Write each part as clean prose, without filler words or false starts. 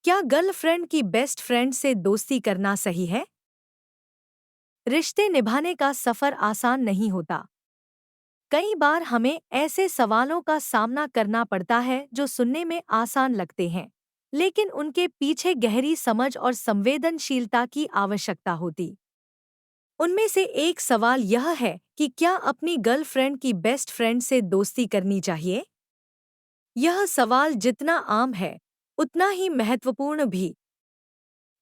क्या गर्लफ्रेंड की best friend से दोस्ती करना सही है? रिश्ते निभाने का सफर आसान नहीं होता। कई बार हमें ऐसे सवालों का सामना करना पड़ता है जो सुनने में आसान लगते हैं, लेकिन उनके पीछे गहरी समझ और संवेदनशीलता की आवश्यकता होती। उनमें से एक सवाल यह है कि क्या अपनी गर्लफ्रेंड की बेस्ट फ्रेंड से दोस्ती करनी चाहिए? यह सवाल जितना आम है, उतना ही महत्वपूर्ण भी।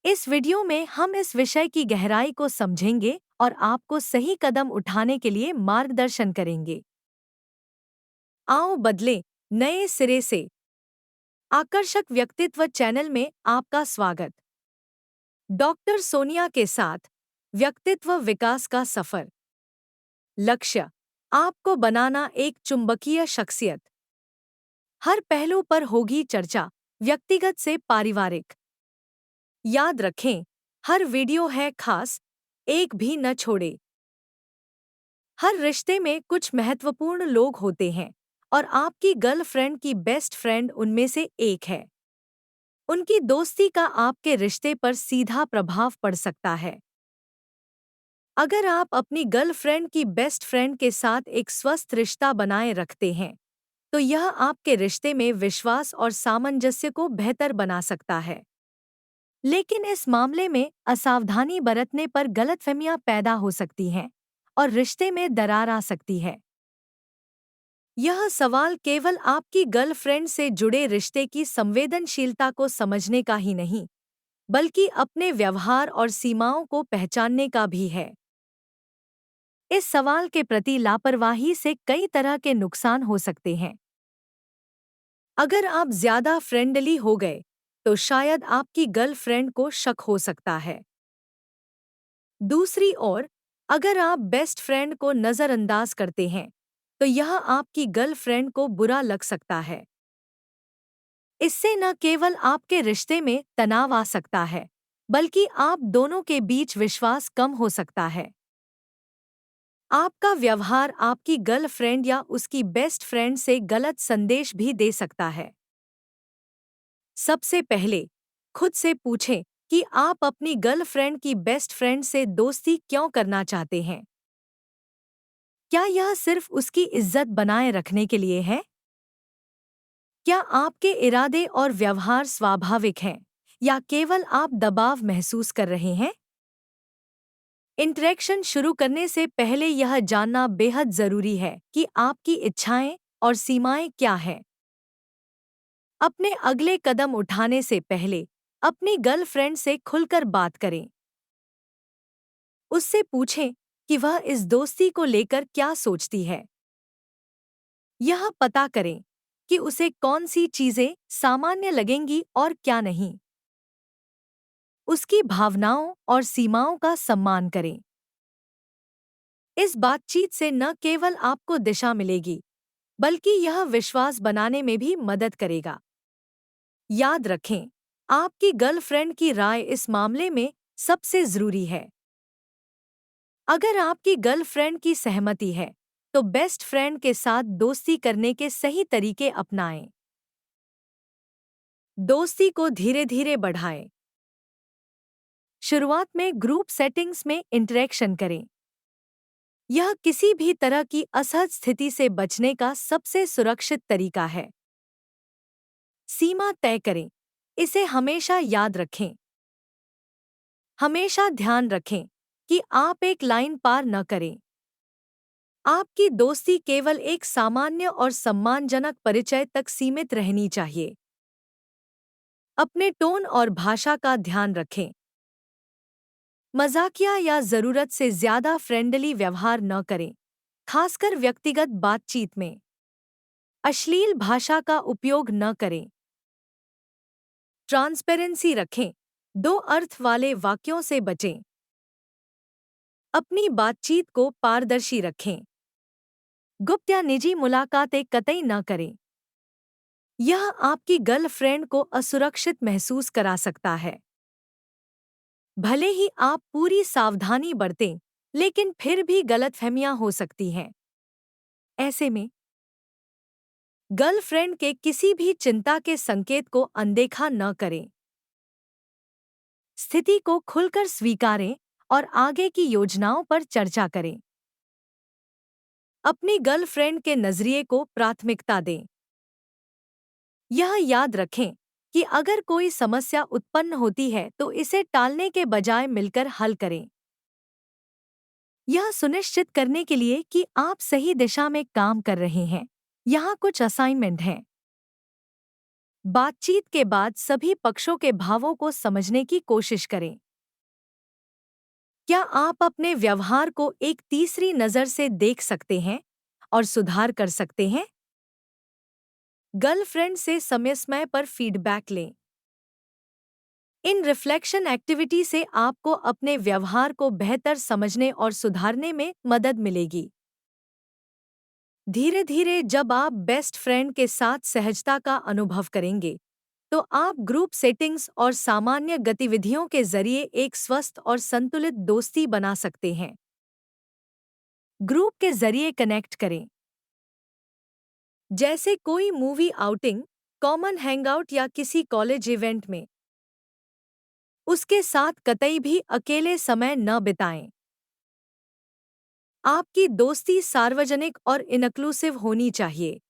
इस वीडियो में हम इस विषय की गहराई को समझेंगे और आपको सही कदम उठाने के लिए मार्गदर्शन करेंगे। आओ बदले नए सिरे से। आकर्षक व्यक्तित्व चैनल में आपका स्वागत। डॉक्टर सोनिया के साथ व्यक्तित्व विकास का सफर। लक्ष्य, आपको बनाना एक चुंबकीय शख्सियत। हर पहलू पर होगी चर्चा, व्यक्तिगत से पारिवारिक। याद रखें, हर वीडियो है खास, एक भी न छोड़े। हर रिश्ते में कुछ महत्वपूर्ण लोग होते हैं और आपकी गर्लफ्रेंड की बेस्ट फ्रेंड उनमें से एक है। उनकी दोस्ती का आपके रिश्ते पर सीधा प्रभाव पड़ सकता है। अगर आप अपनी गर्लफ्रेंड की बेस्ट फ्रेंड के साथ एक स्वस्थ रिश्ता बनाए रखते हैं, तो यह आपके रिश्ते में विश्वास और सामंजस्य को बेहतर बना सकता है। लेकिन इस मामले में असावधानी बरतने पर गलतफहमियां पैदा हो सकती हैं और रिश्ते में दरार आ सकती है। यह सवाल केवल आपकी गर्लफ्रेंड से जुड़े रिश्ते की संवेदनशीलता को समझने का ही नहीं, बल्कि अपने व्यवहार और सीमाओं को पहचानने का भी है। इस सवाल के प्रति लापरवाही से कई तरह के नुकसान हो सकते हैं। अगर आप ज्यादा फ्रेंडली हो गए, तो शायद आपकी गर्लफ्रेंड को शक हो सकता है। दूसरी ओर, अगर आप बेस्ट फ्रेंड को नज़रअंदाज करते हैं, तो यह आपकी गर्लफ्रेंड को बुरा लग सकता है। इससे न केवल आपके रिश्ते में तनाव आ सकता है, बल्कि आप दोनों के बीच विश्वास कम हो सकता है। आपका व्यवहार आपकी गर्लफ्रेंड या उसकी बेस्ट फ्रेंड से गलत संदेश भी दे सकता है। सबसे पहले खुद से पूछें कि आप अपनी गर्लफ्रेंड की बेस्ट फ्रेंड से दोस्ती क्यों करना चाहते हैं। क्या यह सिर्फ उसकी इज्जत बनाए रखने के लिए है? क्या आपके इरादे और व्यवहार स्वाभाविक हैं, या केवल आप दबाव महसूस कर रहे हैं? इंटरेक्शन शुरू करने से पहले यह जानना बेहद जरूरी है कि आपकी इच्छाएं और सीमाएं क्या हैं। अपने अगले कदम उठाने से पहले अपनी गर्लफ्रेंड से खुलकर बात करें। उससे पूछें कि वह इस दोस्ती को लेकर क्या सोचती है। यह पता करें कि उसे कौन सी चीजें सामान्य लगेंगी और क्या नहीं। उसकी भावनाओं और सीमाओं का सम्मान करें। इस बातचीत से न केवल आपको दिशा मिलेगी, बल्कि यह विश्वास बनाने में भी मदद करेगा। याद रखें, आपकी गर्लफ्रेंड की राय इस मामले में सबसे जरूरी है। अगर आपकी गर्लफ्रेंड की सहमति है, तो बेस्ट फ्रेंड के साथ दोस्ती करने के सही तरीके अपनाएं। दोस्ती को धीरे धीरे बढ़ाएं। शुरुआत में ग्रुप सेटिंग्स में इंटरेक्शन करें। यह किसी भी तरह की असहज स्थिति से बचने का सबसे सुरक्षित तरीका है। सीमा तय करें। इसे हमेशा याद रखें। हमेशा ध्यान रखें कि आप एक लाइन पार न करें। आपकी दोस्ती केवल एक सामान्य और सम्मानजनक परिचय तक सीमित रहनी चाहिए। अपने टोन और भाषा का ध्यान रखें। मजाकिया या जरूरत से ज्यादा फ्रेंडली व्यवहार न करें, खासकर व्यक्तिगत बातचीत में। अश्लील भाषा का उपयोग न करें। ट्रांसपेरेंसी रखें। दो अर्थ वाले वाक्यों से बचें। अपनी बातचीत को पारदर्शी रखें। गुप्त या निजी मुलाकातें कतई न करें। यह आपकी गर्लफ्रेंड को असुरक्षित महसूस करा सकता है। भले ही आप पूरी सावधानी बरतें, लेकिन फिर भी गलतफहमियां हो सकती हैं। ऐसे में गर्लफ्रेंड के किसी भी चिंता के संकेत को अनदेखा न करें। स्थिति को खुलकर स्वीकारें और आगे की योजनाओं पर चर्चा करें। अपनी गर्लफ्रेंड के नजरिए को प्राथमिकता दें। यह याद रखें कि अगर कोई समस्या उत्पन्न होती है तो इसे टालने के बजाय मिलकर हल करें। यह सुनिश्चित करने के लिए कि आप सही दिशा में काम कर रहे हैं, यहाँ कुछ असाइनमेंट हैं। बातचीत के बाद सभी पक्षों के भावों को समझने की कोशिश करें। क्या आप अपने व्यवहार को एक तीसरी नज़र से देख सकते हैं और सुधार कर सकते हैं? गर्लफ्रेंड से समय समय पर फीडबैक लें। इन रिफ्लेक्शन एक्टिविटी से आपको अपने व्यवहार को बेहतर समझने और सुधारने में मदद मिलेगी। धीरे धीरे जब आप बेस्ट फ्रेंड के साथ सहजता का अनुभव करेंगे, तो आप ग्रुप सेटिंग्स और सामान्य गतिविधियों के जरिए एक स्वस्थ और संतुलित दोस्ती बना सकते हैं। ग्रुप के जरिए कनेक्ट करें, जैसे कोई मूवी आउटिंग, कॉमन हैंगआउट या किसी कॉलेज इवेंट में। उसके साथ कतई भी अकेले समय न बिताएं। आपकी दोस्ती सार्वजनिक और इनक्लूसिव होनी चाहिए।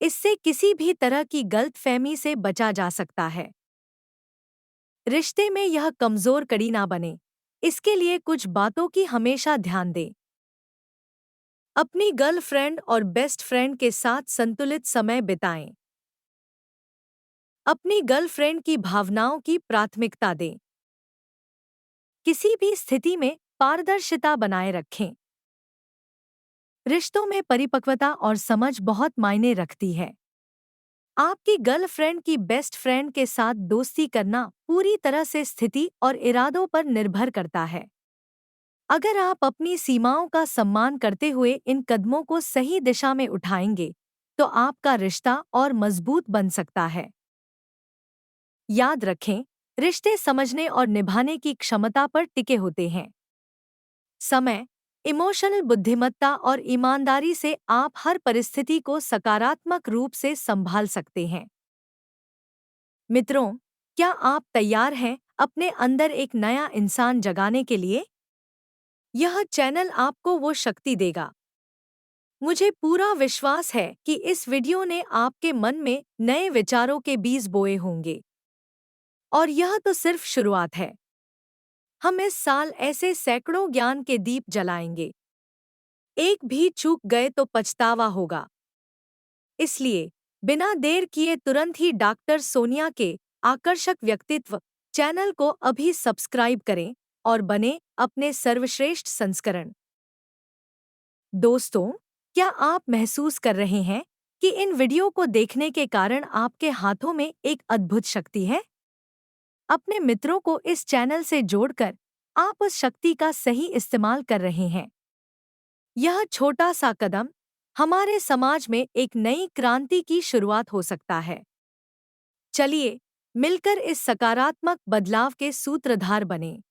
इससे किसी भी तरह की गलतफहमी से बचा जा सकता है। रिश्ते में यह कमजोर कड़ी ना बने, इसके लिए कुछ बातों की हमेशा ध्यान दें। अपनी गर्लफ्रेंड और बेस्ट फ्रेंड के साथ संतुलित समय बिताएं। अपनी गर्लफ्रेंड की भावनाओं की प्राथमिकता दें। किसी भी स्थिति में पारदर्शिता बनाए रखें। रिश्तों में परिपक्वता और समझ बहुत मायने रखती है। आपकी गर्लफ्रेंड की बेस्ट फ्रेंड के साथ दोस्ती करना पूरी तरह से स्थिति और इरादों पर निर्भर करता है। अगर आप अपनी सीमाओं का सम्मान करते हुए इन कदमों को सही दिशा में उठाएंगे, तो आपका रिश्ता और मजबूत बन सकता है। याद रखें, रिश्ते समझने और निभाने की क्षमता पर टिके होते हैं। समय, इमोशनल बुद्धिमत्ता और ईमानदारी से आप हर परिस्थिति को सकारात्मक रूप से संभाल सकते हैं। मित्रों, क्या आप तैयार हैं अपने अंदर एक नया इंसान जगाने के लिए? यह चैनल आपको वो शक्ति देगा। मुझे पूरा विश्वास है कि इस वीडियो ने आपके मन में नए विचारों के बीज बोए होंगे। और यह तो सिर्फ शुरुआत है। हम इस साल ऐसे सैकड़ों ज्ञान के दीप जलाएंगे। एक भी चूक गए तो पछतावा होगा। इसलिए बिना देर किए तुरंत ही डॉक्टर सोनिया के आकर्षक व्यक्तित्व चैनल को अभी सब्सक्राइब करें और बने अपने सर्वश्रेष्ठ संस्करण। दोस्तों, क्या आप महसूस कर रहे हैं कि इन वीडियो को देखने के कारण आपके हाथों में एक अद्भुत शक्ति है? अपने मित्रों को इस चैनल से जोड़कर आप उस शक्ति का सही इस्तेमाल कर रहे हैं। यह छोटा सा कदम हमारे समाज में एक नई क्रांति की शुरुआत हो सकता है। चलिए मिलकर इस सकारात्मक बदलाव के सूत्रधार बनें।